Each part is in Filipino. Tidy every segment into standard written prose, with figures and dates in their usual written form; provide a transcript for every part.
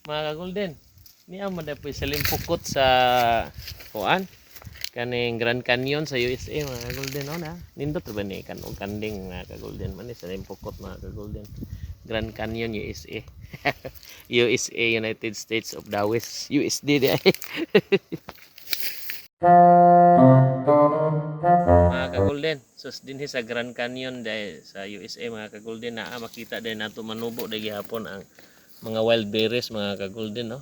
mga ka-golden. Niya mo na po sa limpukot sa kuan kaning Grand Canyon sa USA mga ka-golden. O na, nindot ba ni kanog kanding mga ka-golden man sa limpukot mga ka-golden. Grand Canyon USA. USA, United States of the West. USD di ay. Mga ka-golden, sus din sa Grand Canyon dahil sa USA mga ka-golden na makita din nato manubo dahil gihapon ang mga wild berries mga ka-golden, no?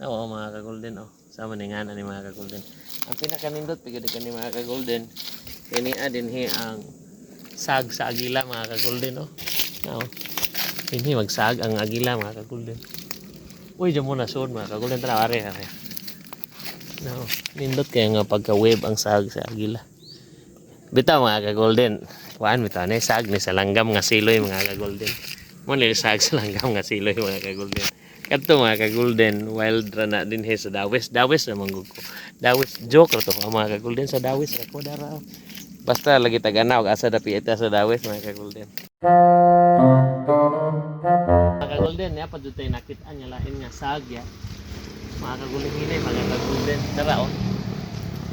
Oo mga ka-golden, oh. Sama ni nga ni mga ka-golden. Ang pinakanindot pigid kani mga ka-golden, kini din ang sag sa agila mga ka-golden, no? No. Hindi magsag ang agila mga ka-golden. Uy, diyan muna soon mga ka-golden, tara are. No, nindot kaya nga pagka-wave ang sag sa agila. Bitaw mga ka-golden. Kuan bitaw ni sag ni sa langgam nga siloy mga ka-golden. Mo ni sag sa langgam nga siloy mga ka-golden. Kadto mga ka-golden, wild ra na din sa dawis. Dawis na manggug ko. Dawis joke ra to ang mga ka-golden sa dawis ra ko dara. Basta lagi tagana og asa dapi ita sa dawis mga ka-golden. Mga ka-golden, ya padto tay nakit-an nya lain nga sag ya. Mga ka-golden hinay mga ka-golden. Dara oh.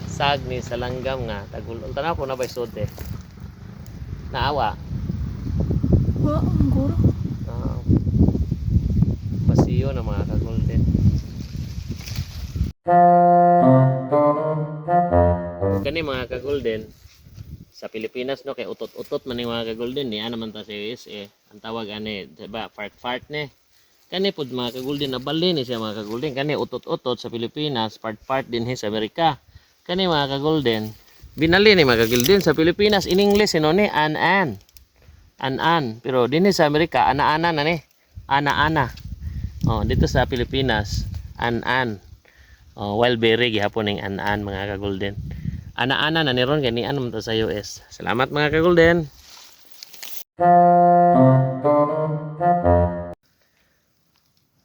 Sag ni sa langgam nga tagulon. Tanaw ko na ba isote. Naawa. Wa ang guro. Pasiyo na mga ka-golden. Kani mga ka-golden sa Pilipinas no kay utot-utot man ni mga ka-golden ni naman ta sa USA. Ang tawag ani diba fart ni. Kani pud mga ka-golden nabali ni siya mga ka-golden. Kani utot-utot sa Pilipinas, fart din sa Amerika. Kani mga ka-golden binali ni mga ka-golden sa Pilipinas in English no ni an-an. An-an pero dinhi sa Amerika ana-ana na ni. Ana-ana. Oh, dito sa Pilipinas, an-an. Oh, wild berry gihapon ning an-an mga ka-golden. Ana-ana na ni ron kani ano man sa US. Salamat mga ka-golden.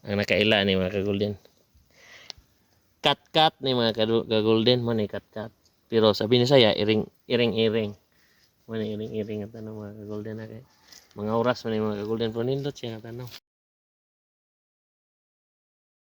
Ang nakaila ni mga ka-golden. Kat-kat ni mga ka-golden mo ni kat-kat. Pero sabi ni saya iring-iring. Mo ni iring-iring at mga ka-golden na kay. Mga oras man ni mga ka-golden pero nindot siya nga tanaw.